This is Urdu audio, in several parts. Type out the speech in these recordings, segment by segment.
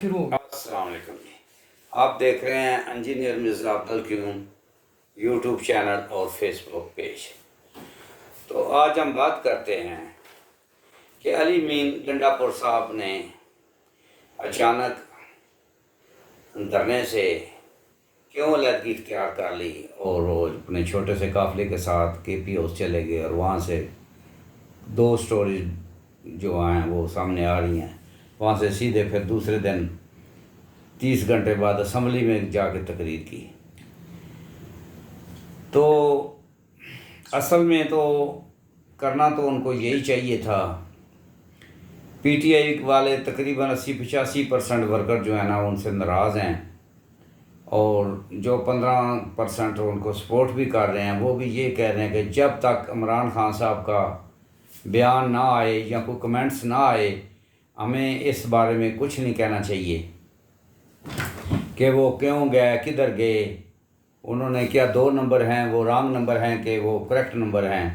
شروع ہو گیا۔ السلام علیکم جی، آپ دیکھ رہے ہیں engineer Mirza Abdul Qayyum YouTube channel اور فیس بک پیج۔ تو آج ہم بات کرتے ہیں کہ علی مین ڈنڈا پور صاحب نے اچانک دھرنے سے کیوں علیحدگی اختیار کر لی اور وہ اپنے چھوٹے سے قافلے کے ساتھ کے پی اوز چلے گئے، اور وہاں سے دو سٹوریز جو ہیں وہ سامنے آ رہی ہیں۔ وہاں سے سیدھے پھر دوسرے دن 30 گھنٹے بعد اسمبلی میں جا کے تقریر کی۔ تو اصل میں تو کرنا تو ان کو یہی چاہیے تھا۔ پی ٹی آئی والے تقریباً 80-85% ورکر جو ہیں نا ان سے ناراض ہیں، اور جو 15% ان کو سپورٹ بھی کر رہے ہیں وہ بھی یہ کہہ رہے ہیں کہ جب تک عمران خان صاحب کا بیان نہ آئے یا کوئی کمنٹس نہ آئے ہمیں اس بارے میں کچھ نہیں کہنا چاہیے کہ وہ کیوں گئے، کدھر گئے، انہوں نے کیا 2 نمبر ہیں وہ رانگ نمبر ہیں کہ وہ کریکٹ نمبر ہیں،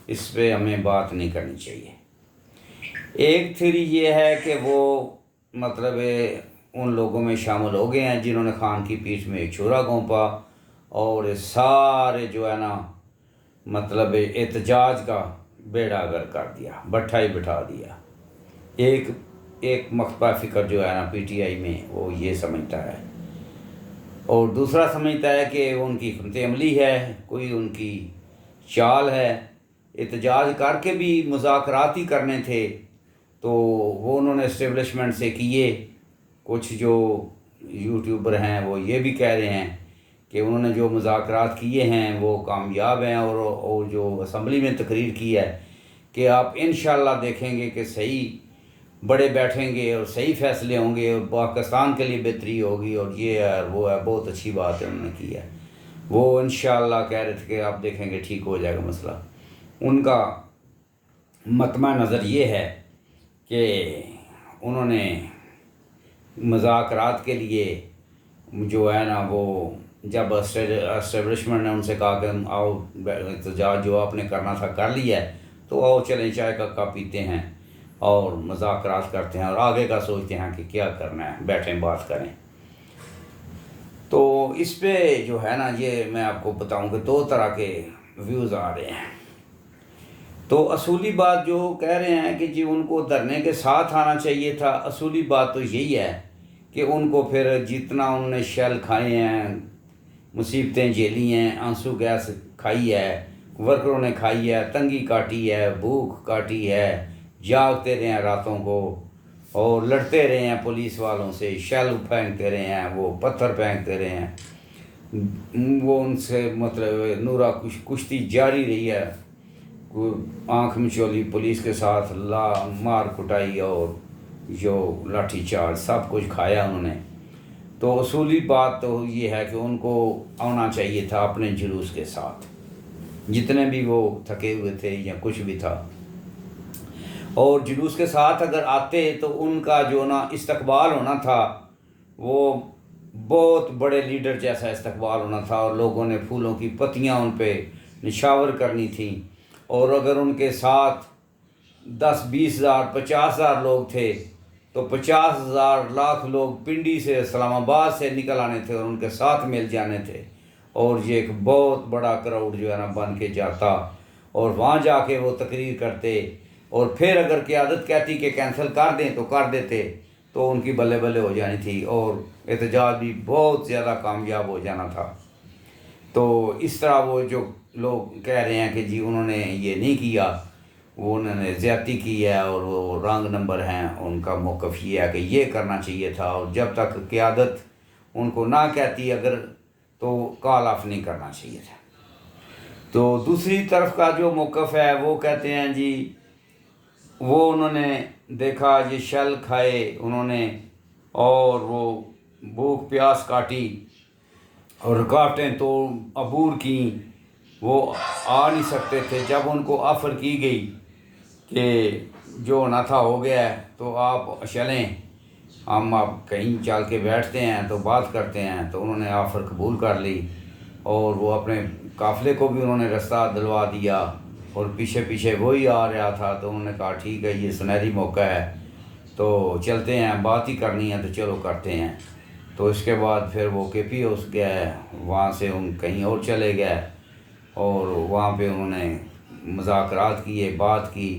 اس پہ ہمیں بات نہیں کرنی چاہیے۔ ایک تھیوری یہ ہے کہ وہ مطلب ان لوگوں میں شامل ہو گئے ہیں جنہوں نے خان کی پیٹھ میں چھرا گھونپا اور سارے جو ہے نا مطلب احتجاج کا بیڑا گرک کر دیا، بٹھا ہی بٹھا دیا۔ ایک مخفی فکر جو ہے نا پی ٹی آئی میں وہ یہ سمجھتا ہے، اور دوسرا سمجھتا ہے کہ ان کی حکمت عملی ہے، کوئی ان کی چال ہے۔ احتجاج کر کے بھی مذاکرات ہی کرنے تھے تو وہ انہوں نے اسٹیبلشمنٹ سے کیے۔ کچھ جو یوٹیوبر ہیں وہ یہ بھی کہہ رہے ہیں کہ انہوں نے جو مذاکرات کیے ہیں وہ کامیاب ہیں، اور جو اسمبلی میں تقریر کی ہے کہ آپ انشاءاللہ دیکھیں گے کہ صحیح بڑے بیٹھیں گے اور صحیح فیصلے ہوں گے اور پاکستان کے لیے بہتری ہوگی، اور یہ ہے وہ ہے، بہت اچھی بات ہے انہوں نے کی ہے۔ وہ انشاءاللہ کہہ رہے تھے کہ آپ دیکھیں گے ٹھیک ہو جائے گا مسئلہ۔ ان کا مطمع نظر یہ ہے کہ انہوں نے مذاکرات کے لیے جو ہے نا وہ جب اسٹیبلشمنٹ نے ان سے کہا کہ آؤ احتجاج جو آپ نے کرنا تھا کر لیا ہے تو آؤ چلیں چائے کا کپ پیتے ہیں اور مذاکرات کرتے ہیں اور آگے کا سوچتے ہیں کہ کیا کرنا ہے، بیٹھیں بات کریں۔ تو اس پہ جو ہے نا یہ میں آپ کو بتاؤں کہ 2 طرح کے ویوز آ رہے ہیں۔ تو اصولی بات جو کہہ رہے ہیں کہ جی ان کو دھرنے کے ساتھ آنا چاہیے تھا، اصولی بات تو یہی ہے کہ ان کو پھر جتنا انہوں نے شیل کھائے ہیں، مصیبتیں جھیلی ہیں، آنسو گیس کھائی ہے، ورکروں نے کھائی ہے، تنگی کاٹی ہے، بھوک کاٹی ہے، جاگتے رہے ہیں راتوں کو اور لڑتے رہے ہیں پولیس والوں سے، شیل پھینکتے رہے ہیں، وہ پتھر پھینکتے رہے ہیں، وہ ان سے مطلب نورا کشتی جاری رہی ہے، آنکھ مچولی پولیس کے ساتھ مار کٹائی اور جو لاٹھی چارج سب کچھ کھایا انہوں نے۔ تو اصولی بات تو یہ ہے کہ ان کو آنا چاہیے تھا اپنے جلوس کے ساتھ، جتنے بھی وہ تھکے ہوئے تھے یا کچھ بھی تھا، اور جلوس کے ساتھ اگر آتے تو ان کا جو نا استقبال ہونا تھا وہ بہت بڑے لیڈر جیسا استقبال ہونا تھا، اور لوگوں نے پھولوں کی پتیاں ان پہ نشاور کرنی تھیں، اور اگر ان کے ساتھ 10-20 ہزار 50 ہزار لوگ تھے تو 50 ہزار لاکھ لوگ پنڈی سے اسلام آباد سے نکل آنے تھے اور ان کے ساتھ مل جانے تھے، اور یہ ایک بہت بڑا کراؤڈ جو ہے نا بن کے جاتا، اور وہاں جا کے وہ تقریر کرتے، اور پھر اگر قیادت کہتی کہ کینسل کر دیں تو کر دیتے، تو ان کی بلے بلے ہو جانی تھی اور احتجاج بھی بہت زیادہ کامیاب ہو جانا تھا۔ تو اس طرح وہ جو لوگ کہہ رہے ہیں کہ جی انہوں نے یہ نہیں کیا، وہ انہوں نے زیادتی کی ہے اور وہ رانگ نمبر ہیں، ان کا موقف یہ ہے کہ یہ کرنا چاہیے تھا، اور جب تک قیادت ان کو نہ کہتی اگر تو کال آف نہیں کرنا چاہیے تھا۔ تو دوسری طرف کا جو موقف ہے وہ کہتے ہیں جی وہ انہوں نے دیکھا یہ شل کھائے انہوں نے اور وہ بھوک پیاس کاٹی اور رکاوٹیں تو عبور کیں، وہ آ نہیں سکتے تھے۔ جب ان کو آفر کی گئی کہ جو ہونا تھا ہو گیا ہے تو آپ چلیں، ہم آپ کہیں چل کے بیٹھتے ہیں تو بات کرتے ہیں، تو انہوں نے آفر قبول کر لی، اور وہ اپنے قافلے کو بھی انہوں نے رستہ دلوا دیا، اور پیچھے پیچھے وہی آ رہا تھا، تو انہوں نے کہا ٹھیک ہے یہ سنہری موقع ہے، تو چلتے ہیں، بات ہی کرنی ہے تو چلو کرتے ہیں۔ تو اس کے بعد پھر وہ کے پی اوس گئے، وہاں سے کہیں اور چلے گئے، اور وہاں پہ انہوں نے مذاکرات کیے، بات کی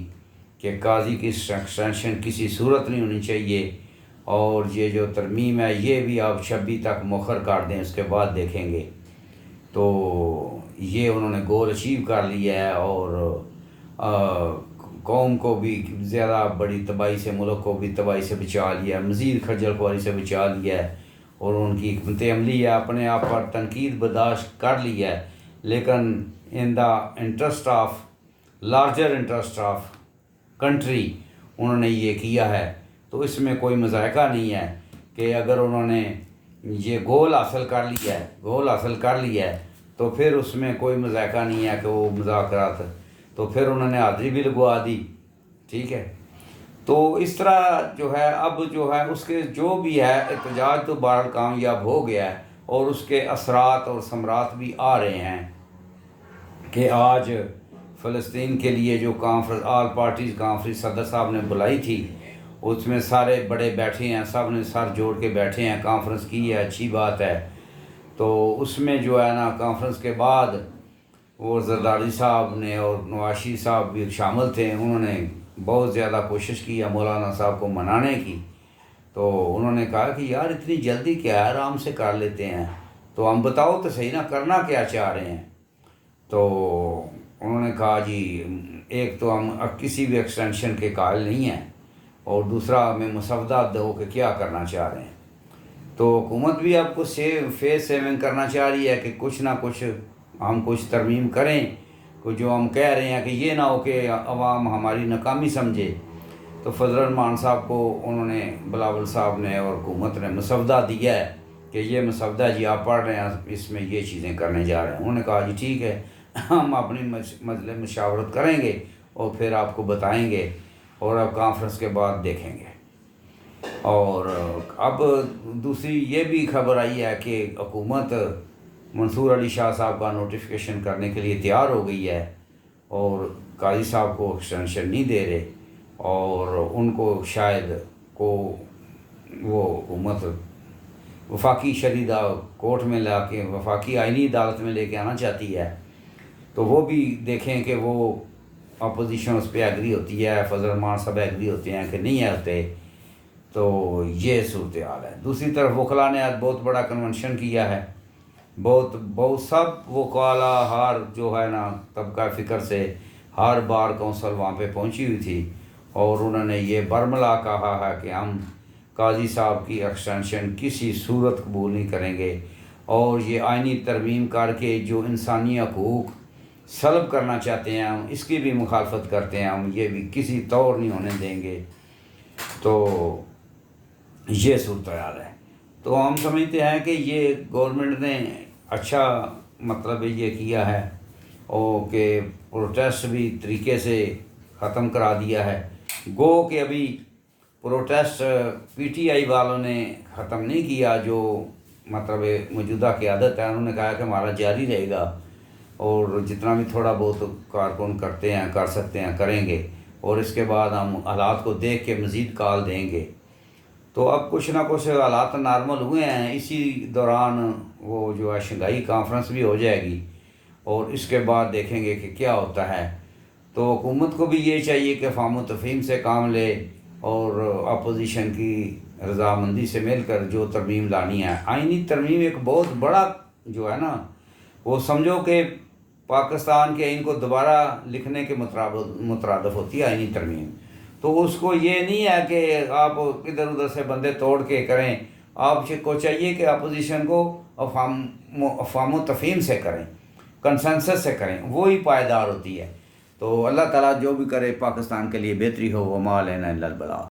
کہ قاضی کی ایکسٹینشن کسی صورت نہیں ہونی چاہیے، اور یہ جو ترمیم ہے یہ بھی آپ 26 تک مؤخر کر دیں، اس کے بعد دیکھیں گے۔ تو یہ انہوں نے گول اچیو کر لیا ہے، اور قوم کو بھی زیادہ بڑی تباہی سے، ملک کو بھی تباہی سے بچا لیا ہے، مزید خجل خواری سے بچا لیا ہے، اور ان کی حکمت عملی ہے، اپنے آپ پر تنقید برداشت کر لی ہے، لیکن in the interest of larger interest of country انہوں نے یہ کیا ہے۔ تو اس میں کوئی مذائقہ نہیں ہے کہ اگر انہوں نے یہ گول حاصل کر لیا ہے تو پھر اس میں کوئی مذائقہ نہیں ہے کہ وہ مذاکرات، تو پھر انہوں نے حاضری بھی لگوا دی، ٹھیک ہے۔ تو اس طرح جو ہے اب جو ہے اس کے جو بھی ہے احتجاج تو بہرحال کامیاب ہو گیا ہے، اور اس کے اثرات اور ثمرات بھی آ رہے ہیں کہ آج فلسطین کے لیے جو کانفرنس، آل پارٹیز کانفرنس صدر صاحب نے بلائی تھی، اس میں سارے بڑے بیٹھے ہیں، سب نے سر جوڑ کے بیٹھے ہیں، کانفرنس کی ہے، اچھی بات ہے۔ تو اس میں جو ہے نا کانفرنس کے بعد وہ زرداری صاحب نے اور نواز شریف صاحب بھی شامل تھے، انہوں نے بہت زیادہ کوشش کی ہے مولانا صاحب کو منانے کی۔ تو انہوں نے کہا کہ یار اتنی جلدی کیا ہے، آرام سے کر لیتے ہیں، تو ہم بتاؤ تو صحیح نا کرنا کیا چاہ رہے ہیں۔ تو انہوں نے کہا جی ایک تو ہم کسی بھی ایکسٹینشن کے قائل نہیں ہیں، اور دوسرا ہمیں مسودہ دو کہ کیا کرنا چاہ رہے ہیں۔ تو حکومت بھی اب کچھ فیس سیونگ کرنا چاہ رہی ہے کہ کچھ نہ کچھ ہم کچھ ترمیم کریں، کچھ جو ہم کہہ رہے ہیں کہ یہ نہ ہو کہ عوام ہماری ناکامی سمجھے۔ تو فضل الرحمان صاحب کو انہوں نے، بلاول صاحب نے اور حکومت نے مسودہ دیا ہے کہ یہ مسودہ جی آپ پڑھ رہے ہیں، اس میں یہ چیزیں کرنے جا رہے ہیں۔ انہوں نے کہا جی ٹھیک ہے، ہم اپنی مجلس مشاورت کریں گے اور پھر آپ کو بتائیں گے، اور اب کانفرنس کے بعد دیکھیں گے۔ اور اب دوسری یہ بھی خبر آئی ہے کہ حکومت منصور علی شاہ صاحب کا نوٹیفیکیشن کرنے کے لیے تیار ہو گئی ہے، اور قاضی صاحب کو ایکسٹینشن نہیں دے رہے، اور ان کو شاید کو وہ حکومت وفاقی شریدہ کورٹ میں لا کے وفاقی آئینی عدالت میں لے کے آنا چاہتی ہے۔ تو وہ بھی دیکھیں کہ وہ اپوزیشن اس پہ ایگری ہوتی ہے، فضل الرحمان صاحب ایگری ہوتے ہیں کہ نہیں ہوتے۔ تو یہ صورتحال ہے۔ دوسری طرف وکلاء نے آج بہت بڑا کنونشن کیا ہے، بہت سب وکلا ہر جو ہے نا طبقہ فکر سے ہر بار کونسل وہاں پہ پہنچی ہوئی تھی، اور انہوں نے یہ برملا کہا ہے کہ ہم قاضی صاحب کی ایکسٹینشن کسی صورت قبول نہیں کریں گے، اور یہ آئینی ترمیم کر کے جو انسانی حقوق سلب کرنا چاہتے ہیں ہم اس کی بھی مخالفت کرتے ہیں، ہم یہ بھی کسی طور نہیں ہونے دیں گے۔ تو یہ صورتحال ہے۔ تو ہم سمجھتے ہیں کہ یہ گورنمنٹ نے اچھا مطلب یہ کیا ہے، اور کہ پروٹیسٹ بھی طریقے سے ختم کرا دیا ہے۔ گو کہ ابھی پروٹیسٹ پی ٹی آئی والوں نے ختم نہیں کیا، جو مطلب موجودہ قیادت ہے انہوں نے کہا کہ ہمارا جاری رہے گا، اور جتنا بھی تھوڑا بہت کارکن کرتے ہیں کر سکتے ہیں کریں گے، اور اس کے بعد ہم حالات کو دیکھ کے مزید کال دیں گے۔ تو اب کچھ نہ کچھ حالات نارمل ہوئے ہیں، اسی دوران وہ جو ہے شنگھائی کانفرنس بھی ہو جائے گی، اور اس کے بعد دیکھیں گے کہ کیا ہوتا ہے۔ تو حکومت کو بھی یہ چاہیے کہ فہم و تفہیم سے کام لے، اور اپوزیشن کی رضامندی سے مل کر جو ترمیم لانی ہے۔ آئینی ترمیم ایک بہت بڑا جو ہے نا، وہ سمجھو کہ پاکستان کے آئین کو دوبارہ لکھنے کے مترادف ہوتی ہے آئینی ترمیم۔ تو اس کو یہ نہیں ہے کہ آپ ادھر ادھر سے بندے توڑ کے کریں، آپ کو چاہیے کہ اپوزیشن کو افہام و تفہیم سے کریں، کنسنسس سے کریں، وہی پائیدار ہوتی ہے۔ تو اللہ تعالیٰ جو بھی کرے پاکستان کے لیے بہتری ہو، وما علینا الا البلاغ۔